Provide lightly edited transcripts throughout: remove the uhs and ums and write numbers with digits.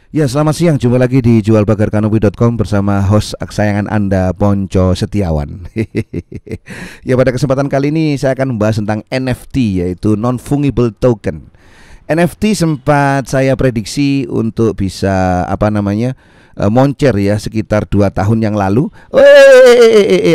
Ya, selamat siang. Jumpa lagi di jualbagarkanopi.com bersama host kesayangan Anda, Ponco Setiawan. Ya, pada kesempatan kali ini saya akan membahas tentang NFT, yaitu non-fungible token. NFT sempat saya prediksi untuk bisa moncer ya sekitar 2 tahun yang lalu.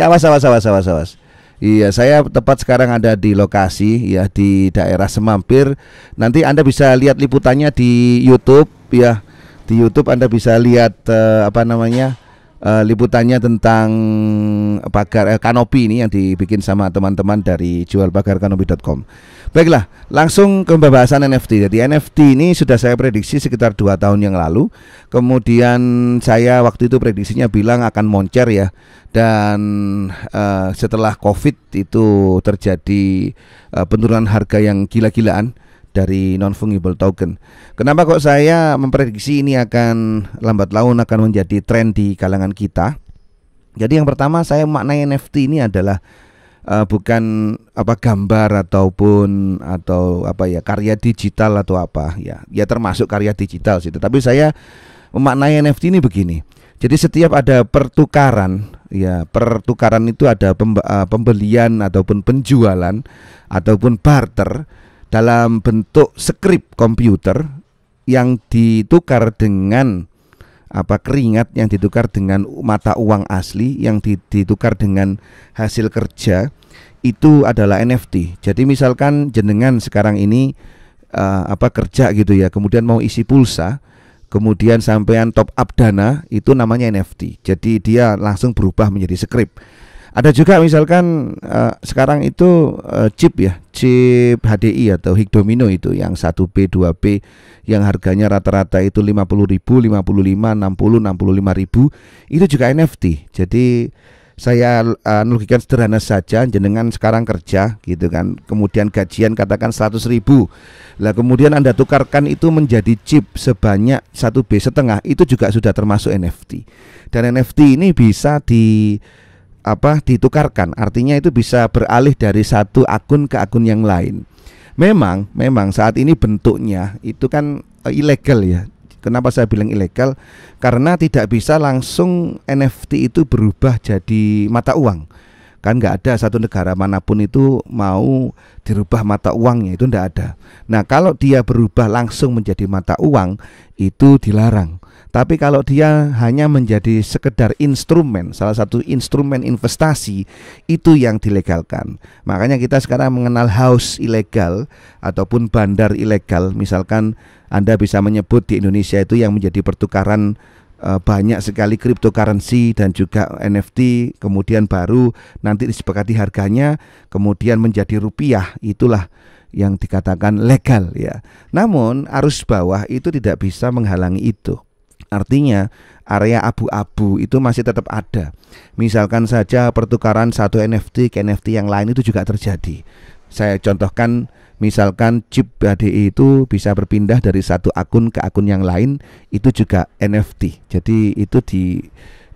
Awas. Iya, saya tepat sekarang ada di lokasi ya di daerah Semampir. Nanti Anda bisa lihat liputannya di YouTube ya. Di YouTube Anda bisa lihat liputannya tentang pagar kanopi ini yang dibikin sama teman-teman dari jualbagarkanopi.com. Baiklah, langsung ke pembahasan NFT. Jadi NFT ini sudah saya prediksi sekitar 2 tahun yang lalu. Kemudian saya waktu itu prediksinya bilang akan moncer ya. Dan setelah COVID itu terjadi penurunan harga yang gila-gilaan dari non-fungible token. Kenapa kok saya memprediksi ini akan lambat laun akan menjadi tren di kalangan kita? Jadi yang pertama saya maknai NFT ini adalah bukan gambar ataupun karya digital atau ya termasuk karya digital sih. Tetapi saya memaknai NFT ini begini. Jadi setiap ada pertukaran itu ada pembelian ataupun penjualan ataupun barter dalam bentuk skrip komputer yang ditukar dengan keringat, yang ditukar dengan mata uang asli, yang ditukar dengan hasil kerja, itu adalah NFT. Jadi misalkan jenengan sekarang ini kerja gitu ya, kemudian mau isi pulsa, kemudian sampean top up dana, itu namanya NFT. Jadi dia langsung berubah menjadi skrip. Ada juga misalkan sekarang itu chip HDI atau Higdomino itu yang 1B, 2B yang harganya rata-rata itu 50.000, 55, 60, 65.000, itu juga NFT. Jadi saya analogikan sederhana saja, jenengan sekarang kerja gitu kan, kemudian gajian katakan 100.000. Lah kemudian Anda tukarkan itu menjadi chip sebanyak 1B setengah, itu juga sudah termasuk NFT. Dan NFT ini bisa ditukarkan, artinya itu bisa beralih dari satu akun ke akun yang lain. Memang saat ini bentuknya itu kan ilegal ya. Kenapa saya bilang ilegal? Karena tidak bisa langsung NFT itu berubah jadi mata uang. Kan nggak ada satu negara manapun itu mau dirubah mata uangnya, itu nggak ada. Nah kalau dia berubah langsung menjadi mata uang itu dilarang. Tapi kalau dia hanya menjadi sekedar instrumen, salah satu instrumen investasi, itu yang dilegalkan. Makanya kita sekarang mengenal house ilegal ataupun bandar ilegal. Misalkan Anda bisa menyebut di Indonesia itu yang menjadi pertukaran banyak sekali cryptocurrency dan juga NFT, kemudian baru nanti disepakati harganya, kemudian menjadi rupiah, itulah yang dikatakan legal ya. Namun arus bawah itu tidak bisa menghalangi itu. Artinya area abu-abu itu masih tetap ada. Misalkan saja pertukaran satu NFT ke NFT yang lain itu juga terjadi. Saya contohkan, misalkan chip HDI itu bisa berpindah dari satu akun ke akun yang lain, itu juga NFT. Jadi itu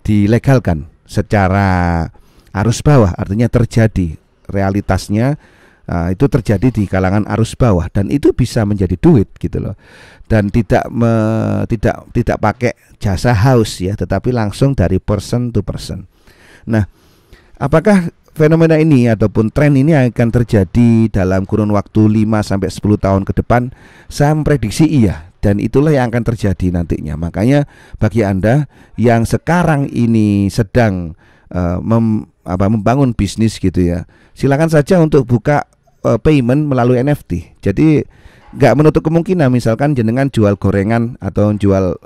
dilegalkan secara arus bawah, artinya terjadi realitasnya. Itu terjadi di kalangan arus bawah dan itu bisa menjadi duit gitu loh. Dan tidak pakai jasa house ya, tetapi langsung dari person to person. Nah, apakah fenomena ini ataupun tren ini akan terjadi dalam kurun waktu 5 sampai 10 tahun ke depan? Saya memprediksi iya, dan itulah yang akan terjadi nantinya. Makanya bagi Anda yang sekarang ini sedang membangun bisnis gitu ya, silakan saja untuk buka payment melalui NFT. Jadi nggak menutup kemungkinan misalkan jenengan jual gorengan atau jual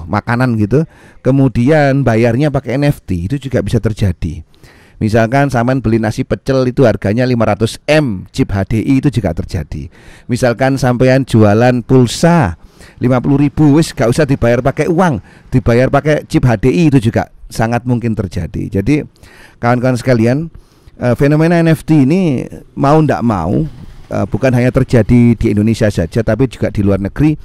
makanan gitu, kemudian bayarnya pakai NFT, itu juga bisa terjadi. Misalkan sampean beli nasi pecel itu harganya 500M chip HDI, itu juga terjadi. Misalkan sampean jualan pulsa 50.000, wis gak usah dibayar pakai uang, dibayar pakai chip HDI, itu juga sangat mungkin terjadi. Jadi kawan-kawan sekalian, fenomena NFT ini mau ndak mau bukan hanya terjadi di Indonesia saja, tapi juga di luar negeri.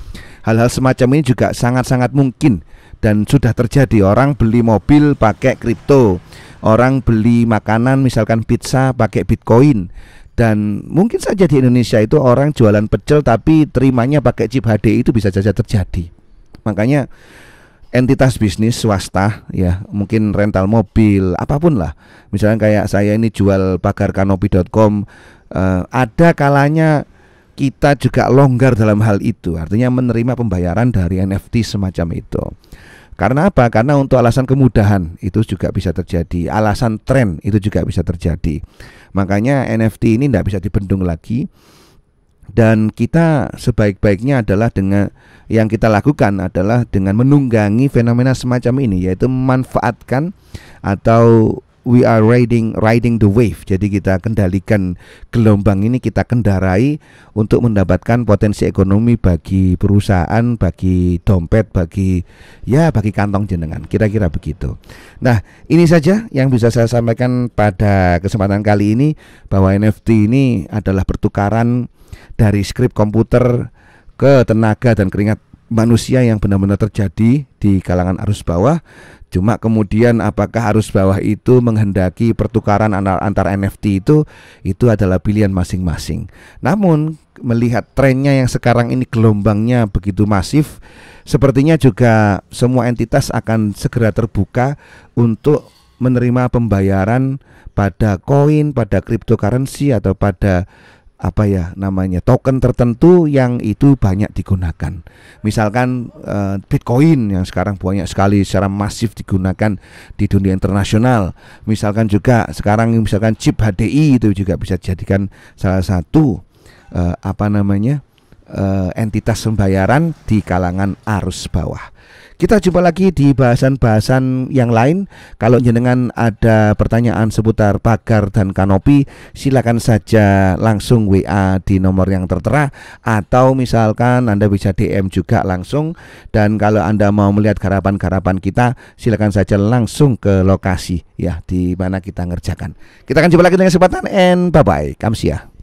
Hal-hal semacam ini juga sangat-sangat mungkin dan sudah terjadi. Orang beli mobil pakai kripto, orang beli makanan misalkan pizza pakai Bitcoin, Dan mungkin saja di Indonesia itu orang jualan pecel tapi terimanya pakai chip HDI, itu bisa saja terjadi. Makanya entitas bisnis swasta ya, mungkin rental mobil, apapun lah. Misalnya kayak saya ini jual pagarkanopi.com, ada kalanya kita juga longgar dalam hal itu, artinya menerima pembayaran dari NFT semacam itu. Karena apa? Karena untuk alasan kemudahan itu juga bisa terjadi, alasan tren itu juga bisa terjadi. Makanya NFT ini tidak bisa dibendung lagi. Dan kita sebaik-baiknya adalah dengan yang kita lakukan adalah dengan menunggangi fenomena semacam ini, yaitu memanfaatkan atau we are riding the wave. Jadi kita kendalikan gelombang ini, kita kendarai untuk mendapatkan potensi ekonomi bagi perusahaan, bagi dompet, bagi kantong jenengan. Kira-kira begitu. Nah, ini saja yang bisa saya sampaikan pada kesempatan kali ini, bahwa NFT ini adalah pertukaran dari skrip komputer ke tenaga dan keringat manusia yang benar-benar terjadi di kalangan arus bawah. Cuma kemudian apakah arus bawah itu menghendaki pertukaran antar NFT itu adalah pilihan masing-masing. Namun melihat trennya yang sekarang ini gelombangnya begitu masif, sepertinya juga semua entitas akan segera terbuka untuk menerima pembayaran pada koin, pada cryptocurrency atau pada token tertentu yang itu banyak digunakan. Misalkan Bitcoin yang sekarang banyak sekali secara masif digunakan di dunia internasional. Misalkan juga sekarang chip HDI itu juga bisa dijadikan salah satu entitas pembayaran di kalangan arus bawah. Kita jumpa lagi di bahasan-bahasan yang lain. Kalau jenengan ada pertanyaan seputar pagar dan kanopi, silakan saja langsung WA di nomor yang tertera, atau misalkan Anda bisa DM juga langsung. Dan kalau Anda mau melihat garapan-garapan kita, silakan saja langsung ke lokasi ya di mana kita ngerjakan. Kita akan jumpa lagi dengan kesempatan, and bye bye. Kamsia.